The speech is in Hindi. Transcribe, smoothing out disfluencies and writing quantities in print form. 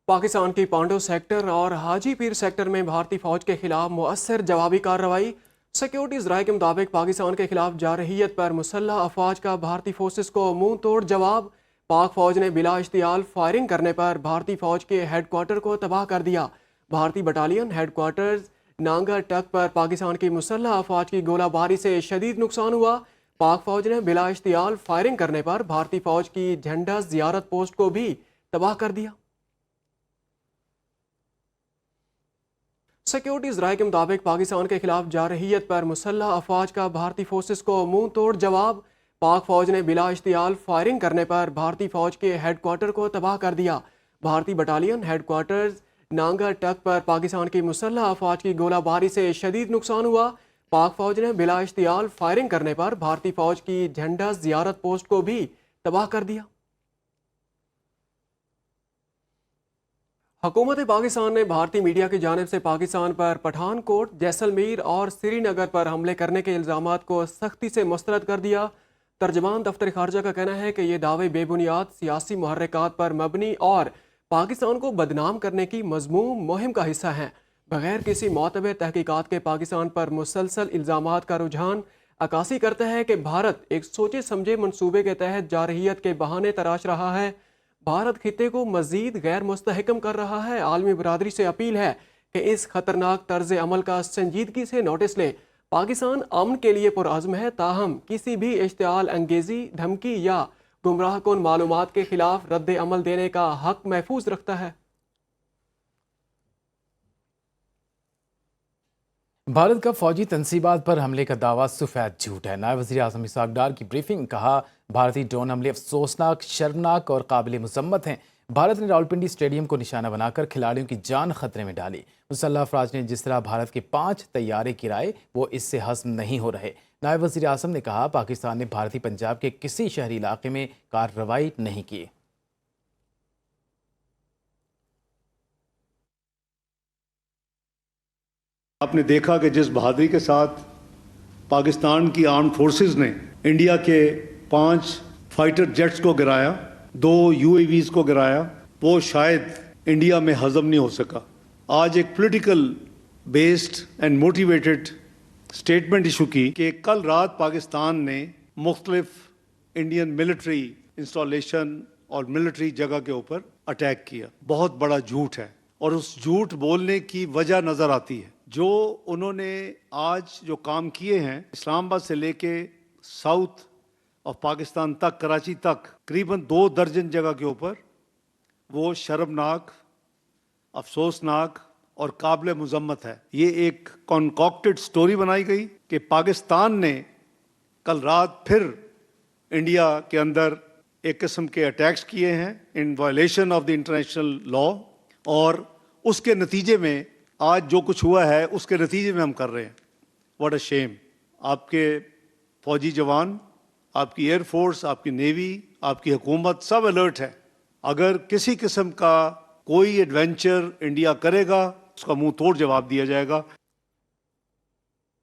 पाकिस्तान की पांडव सेक्टर और हाजी पीर सेक्टर में भारतीय फौज के खिलाफ मुअस्सर जवाबी कार्रवाई। सिक्योरिटीज राय के मुताबिक पाकिस्तान के खिलाफ जारहियत पर मुसल्लह अफवाज का भारतीय फोर्सेस को मुंह तोड़ जवाब। पाक फौज ने बिला इश्तियाल फायरिंग करने पर भारतीय फौज के हेडक्वार्टर को तबाह कर दिया। भारतीय बटालियन हेडक्वार्टर नांगा टक पर पाकिस्तान की मुसल्लह अफवाज की गोलाबारी से शदीद नुकसान हुआ। पाक फौज ने बिला इश्तियाल फायरिंग करने पर भारतीय फौज की झंडा जियारत पोस्ट को भी तबाह कर दिया। सिक्योरिटीज राय के मुताबिक पाकिस्तान के खिलाफ जारहियत पर मुसल्लह अफवाज का भारतीय फोर्सेस को मुंह तोड़ जवाब। पाक फौज ने बिला इश्तियाल फायरिंग करने पर भारतीय फौज के हेडक्वार्टर को तबाह कर दिया। भारतीय बटालियन हेडक्वार्टर नांगा टक पर पाकिस्तान की मुसल्लह अफवाज की गोलाबारी से शदीद नुकसान हुआ। पाक फौज ने बिला इश्तियाल फायरिंग करने पर भारतीय फौज की झंडा जियारत पोस्ट को भी तबाह कर दिया। हुकूमत पाकिस्तान ने भारतीय मीडिया की जानिब से पाकिस्तान पर पठानकोट, जैसलमेर और श्रीनगर पर हमले करने के इल्ज़ामात को सख्ती से मुस्तरद कर दिया। तर्जमान दफ्तर खारजा का कहना है कि ये दावे बेबुनियाद, सियासी मुहर्रिकात पर मबनी और पाकिस्तान को बदनाम करने की मज़मूम मुहिम का हिस्सा हैं। बगैर किसी मोतबर तहकीकात के पाकिस्तान पर मुसलसल इल्ज़ामात का रुझान अक्कासी करता है कि भारत एक सोचे समझे मनसूबे के तहत जारहियत के बहाने तराश रहा है। भारत खित्ते को मजीद गैर मुस्तहकम कर रहा है। आलमी बरादरी से अपील है कि इस खतरनाक तर्ज अमल का संजीदगी से नोटिस ले। पाकिस्तान अमन के लिए पुरअज़्म है, ताहम किसी भी इश्तियाल अंगेजी, धमकी या गुमराह कुन मालूमात के खिलाफ रद्द अमल देने का हक महफूज रखता है। भारत का फौजी तनसीबात पर हमले का दावा सफेद झूठ है। नायब वज़ीर आज़म इसहाक डार की ब्रीफिंग में कहा, भारतीय ड्रोन हमले अफसोसनाक, शर्मनाक और काबिल मज़म्मत हैं। भारत ने रावलपिंडी स्टेडियम को निशाना बनाकर खिलाड़ियों की जान खतरे में डाली। मुसल्लह अफराज ने जिस तरह भारत के 5 तैयारे गिराए, वो इससे हज़म नहीं हो रहे। नायब वज़ीर आज़म ने कहा, पाकिस्तान ने भारतीय पंजाब के किसी शहरी इलाके में कार्रवाई नहीं की। आपने देखा कि जिस बहादुरी के साथ पाकिस्तान की आर्म्ड फोर्सेस ने इंडिया के 5 फाइटर जेट्स को गिराया, 2 UAVs को गिराया, वो शायद इंडिया में हजम नहीं हो सका। आज एक political based and motivated statement issue की कि कल रात पाकिस्तान ने मुख्तलिफ इंडियन मिलिट्री इंस्टॉलेशन और मिलिट्री जगह के ऊपर अटैक किया। बहुत बड़ा झूठ है और उस झूठ बोलने की वजह नजर आती है। जो उन्होंने आज जो काम किए हैं, इस्लामाबाद से लेके साउथ ऑफ पाकिस्तान तक, कराची तक, करीबन 2 दर्जन जगह के ऊपर, वो शर्मनाक, अफसोसनाक और काबिल मुजम्मत है। ये एक कॉन्कॉक्टेड स्टोरी बनाई गई कि पाकिस्तान ने कल रात फिर इंडिया के अंदर एक किस्म के अटैक्स किए हैं in violation of the international law, और उसके नतीजे में आज जो कुछ हुआ है उसके नतीजे में हम कर रहे हैं। What a shame. आपके फौजी जवान, आपकी एयरफोर्स, आपकी नेवी, आपकी हुकूमत सब अलर्ट है। अगर किसी किस्म का कोई एडवेंचर इंडिया करेगा, उसका मुंह तोड़ जवाब दिया जाएगा।